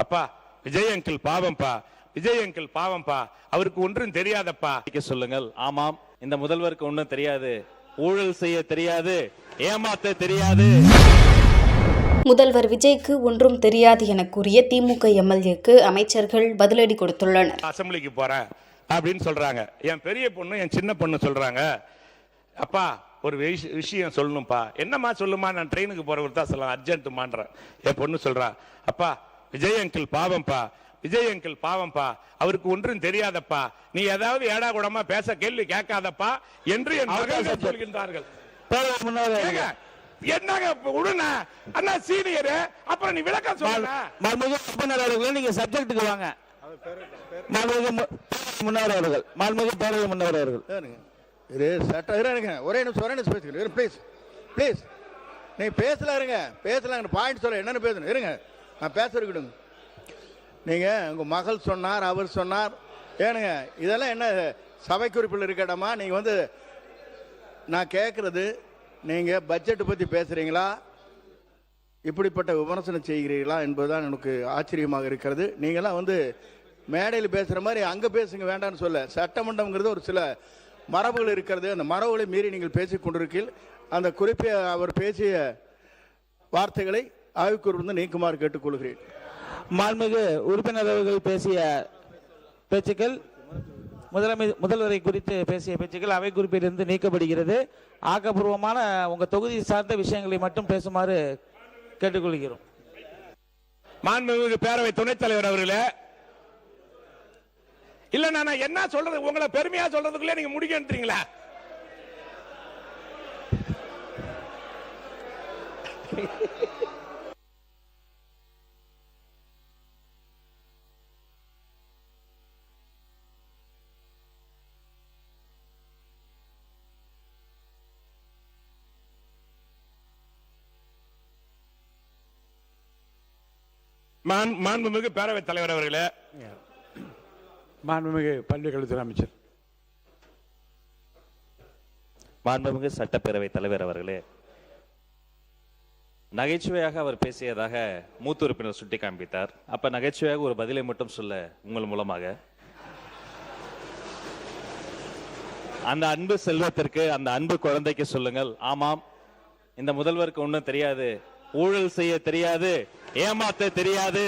அப்பா Vijay uncle பாவம்பா, Vijay uncle பாவம்பா, அவருக்கு ஒன்றும் தெரியாதப்பா சொல்லுங்கள். ஆமாம், இந்த முதல்வருக்கு ஒன்றும் தெரியாது, ஊழல் செய்ய தெரியாது, ஏமாத்த தெரியாது. முதல்வர் விஜய்க்கு ஒன்றும் தெரியாது என கூறிய திமுக எம்எல்ஏக்கு அமைச்சர்கள் பதிலடி கொடுத்துள்ளனர். அசம்பிளிக்கு போறேன் அப்படின்னு சொல்றாங்க. என் பெரிய பொண்ணு என் சின்ன பொண்ணு சொல்றாங்க, அப்பா ஒரு விஷயம் சொல்லணும்ப்பா. என்னம்மா சொல்லுமா, நான் ட்ரெயினுக்கு போறவர் தான் சொல்லலாம், அர்ஜென்ட் மான்றேன். என் பொண்ணு சொல்றா, அப்பா விஜய் அங்கிள் பாவம்பா, விஜய் அங்கிள் பாவம்பா, அவருக்கு ஒன்றும் தெரியாதப்பா, நீ ஏதாவது ஏடா கூடமா பேச கேள்வி கேட்காதப்பா என்று என் மகள்கள் சொல்கின்றார்கள். என்னங்க உடனே அண்ணா சீனியர், அப்புறம் நீ விளக்கம் சொல்லுங்க. நீங்க சப்ஜெக்ட்டுக்கு வாங்க. முன்னாடி அவர்கள் மாண்புமிகு பேரவை முன்னவர் அவர்கள் ஒரே நிமிஷம் பேசுகிறேன். ப்ளீஸ் நீங்க பேசலாம் பாயிண்ட் சொல்ல என்னன்னு பேசணும். இருங்க, நான் பேசுறேன். நீங்க உங்க மகள் சொன்னார், அவர் சொன்னார், ஏனுங்க இதெல்லாம் என்ன சபை குறிப்பில் இருக்கடாமா? நீங்க வந்து நான் கேட்கறது, நீங்க பட்ஜெட் பத்தி பேசுறீங்களா, இப்படிப்பட்ட விமர்சனம் செய்கிறீர்களா என்பதுதான் எனக்கு ஆச்சரியமாக இருக்கிறது. நீங்களாம் வந்து மேடையில் பேசுற மாதிரி அங்க பேசுங்க, வேண்டாம்னு சொல்ல. சட்டமன்றம்ங்கிறது ஒரு சில மரபுகள் இருக்கிறது. அந்த மரபுகளை மீறி நீங்கள் பேசிக் கொண்டிருக்கீர்கள். அந்த குறிப்பிய அவர் பேசிய வார்த்தைகளை ஆய்வுக்குறிப்பிலிருந்து நீக்குமாறு கேட்டுக்கொள்கிறேன். மாண்புமிகு உறுப்பினர் அவர்கள் பேசிய பேச்சுக்கள், முதல்வரை குறித்து பேசிய பேச்சுக்கள் அவை குறிப்பிலிருந்து நீக்கப்படுகிறது. ஆக்கப்பூர்வமான உங்க தொகுதி சார்ந்த விஷயங்களை மட்டும் பேசுமாறு கேட்டுக்கொள்கிறோம். மாண்புமிகு பேரவை துணைத் தலைவர் அவர்களே, இல்ல நான் என்ன சொல்றது, உங்களை பெருமையா சொல்றதுக்குள்ளே நீங்க முடிக்கிறீங்களா? மாண்புமிகு பேரவைத் தலைவர் அவர்களே, மாண்புமிகு பள்ளிக்கல்வித்துறை அமைச்சர், மாண்புமிகு சட்டப்பேரவை தலைவர் அவர்களே, நகைச்சுவையாக அவர் பேசியதாக மூத்த உறுப்பினர் சுட்டி காண்பித்தார். அப்ப நகைச்சுவையாக ஒரு பதிலை மட்டும் சொல்ல உங்கள் மூலமாக, அந்த அன்பு செல்வத்திற்கு, அந்த அன்பு குழந்தைக்கு சொல்லுங்கள், ஆமாம் இந்த முதல்வருக்கு ஒன்றும் தெரியாது, ஊழல் செய்ய தெரியாது, ஏமாத்த தெரியாது,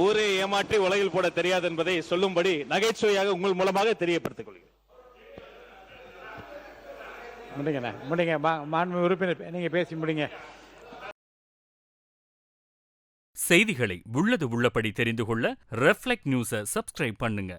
ஊரை ஏமாற்றி உலகில் போட தெரியாது என்பதை சொல்லும்படி நகைச்சுவையாக உங்கள் மூலமாக தெரியப்படுத்திக் கொள்கிறேன். முடிங்க மாண்புமிகு உறுப்பினர், நீங்க பேசி முடிங்க. செய்திகளை உள்ளது உள்ளபடி தெரிந்து கொள்ள ரெஃப்ளெக்ட் நியூஸை சப்ஸ்கிரைப் பண்ணுங்க.